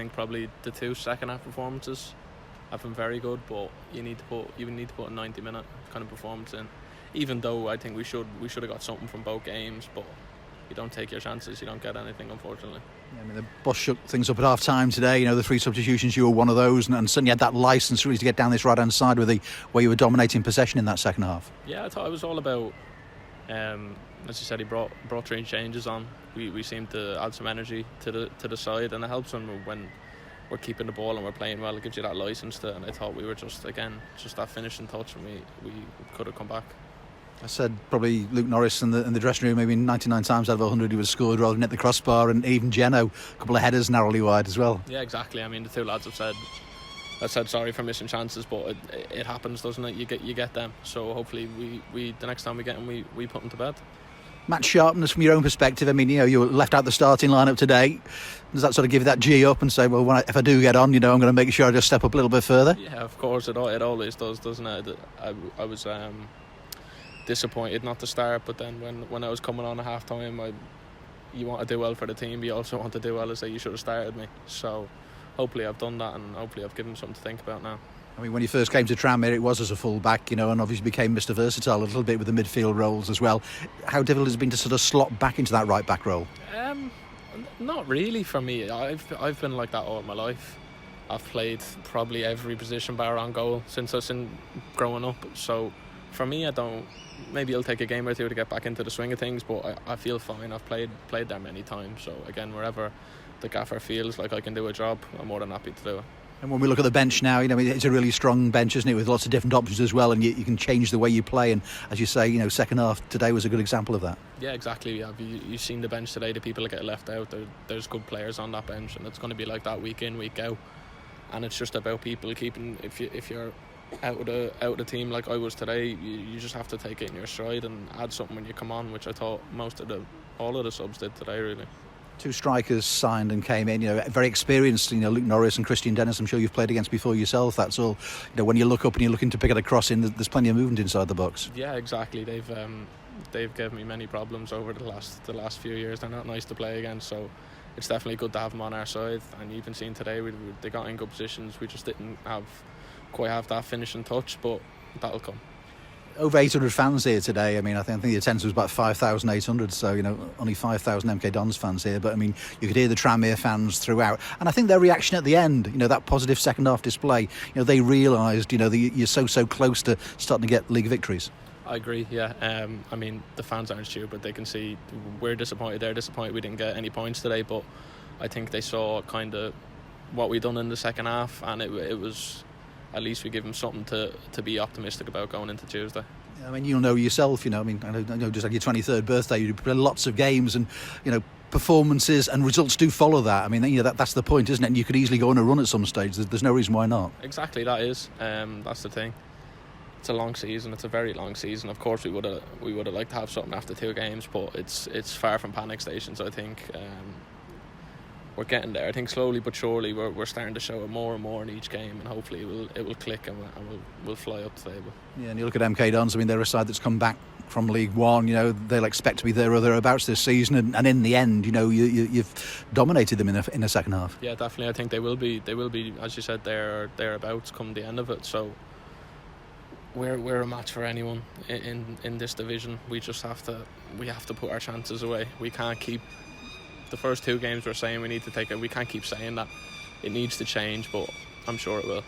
think probably the two second half performances have been very good, but you need to put a 90-minute kind of performance in. Even though I think we should have got something from both games, but you don't take your chances, you don't get anything, unfortunately. Yeah, I mean, the boss shook things up at half time today. The 3 substitutions, you were one of those, and suddenly you had that licence really to get down this right hand side where you were dominating possession in that second half. Yeah, I thought it was all about, as you said, he brought 3 changes on. We seemed to add some energy to the side, and it helps when we're keeping the ball and we're playing well. It gives you that licence to, and I thought we were just that finishing touch, and we could have come back. I said probably Luke Norris in the dressing room, maybe 99 times out of 100 he would have scored rather than hit the crossbar, and even Geno, a couple of headers narrowly wide as well. Yeah, exactly. I mean, the two lads have said sorry for missing chances, but it happens, doesn't it? You get them. So hopefully we the next time we get them, we put them to bed. Match sharpness from your own perspective. I mean, you left out the starting lineup today. Does that sort of give you that G up and say, well, if I do get on, I'm going to make sure I just step up a little bit further? Yeah, of course, it always does, doesn't it? I was disappointed not to start, but then when I was coming on at half time, you want to do well for the team, you also want to do well and say you should have started me. So hopefully I've done that, and hopefully I've given them something to think about now. I mean, when you first came to Tranmere, it was as a full-back, and obviously became Mr. Versatile a little bit with the midfield roles as well. How difficult has it been to sort of slot back into that right-back role? Not really for me. I've been like that all my life. I've played probably every position bar on goal since I've been growing up. So for me, maybe it'll take a game or two to get back into the swing of things, but I feel fine. I've played there many times. So again, wherever the gaffer feels like I can do a job, I'm more than happy to do it. And when we look at the bench now, it's a really strong bench, isn't it, with lots of different options as well, and you can change the way you play. And as you say, second half today was a good example of that. Yeah, exactly. Yeah, you've seen the bench today. The people that get left out, there's good players on that bench, and it's going to be like that week in, week out. And it's just about people keeping. If you're out of the team like I was today, you just have to take it in your stride and add something when you come on, which I thought all of the subs did today, really. 2 strikers signed and came in, very experienced, Luke Norris and Christian Dennis. I'm sure you've played against before yourself. That's all. When you look up and you're looking to pick it across in, there's plenty of movement inside the box. Yeah, exactly. They've given me many problems over the last few years. They're not nice to play against, so it's definitely good to have them on our side. And you've been seeing today, they got in good positions. We just didn't quite have that finishing touch, but that'll come. Over 800 fans here today. I think the attendance was about 5,800, so only 5,000 MK Dons fans here, but you could hear the Tranmere fans throughout, and I think their reaction at the end, that positive second half display, they realised that you're so close to starting to get league victories. I agree, yeah. The fans aren't stupid. They can see we're disappointed, they're disappointed we didn't get any points today, but I think they saw kind of what we done in the second half, and it was, at least we give them something to be optimistic about going into Tuesday. You'll know yourself, I know just like your 23rd birthday, you play lots of games, and performances and results do follow that. That's the point, isn't it? And you could easily go on a run at some stage. There's no reason why not. Exactly, that is. That's the thing. It's a long season. It's a very long season. Of course, we would have liked to have something after 2 games, but it's far from panic stations. I think we're getting there. I think slowly but surely we're starting to show it more and more in each game, and hopefully it will click and we'll fly up the table. Yeah, and you look at MK Dons. They're a side that's come back from League One. They'll expect to be there or thereabouts this season, and in the end, you've dominated them in the second half. Yeah, definitely. I think they will be. As you said, thereabouts come the end of it. So we're a match for anyone in this division. We have to put our chances away. We can't keep. The first 2 games we're saying we need to take it. We can't keep saying that. It needs to change, but I'm sure it will.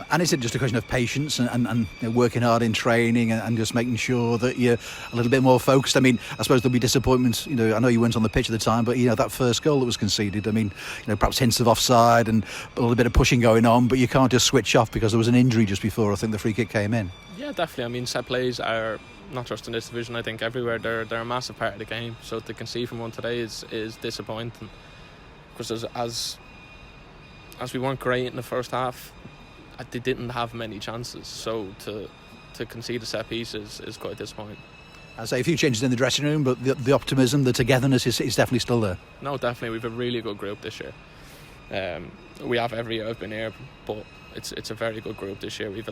And is it just a question of patience and working hard in training and just making sure that you're a little bit more focused? I suppose there'll be disappointments. I know you weren't on the pitch at the time, but that first goal that was conceded, perhaps hints of offside and a little bit of pushing going on, but you can't just switch off because there was an injury just before I think the free kick came in. Yeah, definitely. Set plays are not just in this division, I think everywhere, they're a massive part of the game. So to concede from one today is disappointing, because as we weren't great in the first half, they didn't have many chances. So to concede a set piece is quite disappointing. I say a few changes in the dressing room, but the optimism, the togetherness is definitely still there. No, definitely. We've a really good group this year. We have every year I've been here, but it's a very good group this year. We've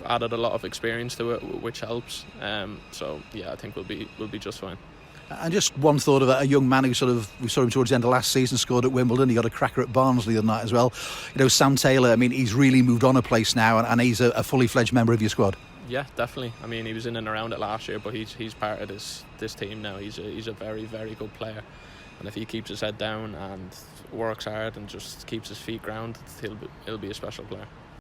added a lot of experience to it, which helps. So yeah, I think we'll be just fine. And just one thought of a young man who we saw him towards the end of last season, scored at Wimbledon. He got a cracker at Barnsley the other night as well. Sam Taylor, I mean, he's really moved on a place now, and he's a fully fledged member of your squad. Yeah, definitely. I mean, he was in and around it last year, but he's part of this team now. He's a very, very good player, and if he keeps his head down and works hard and just keeps his feet grounded, he'll be a special player.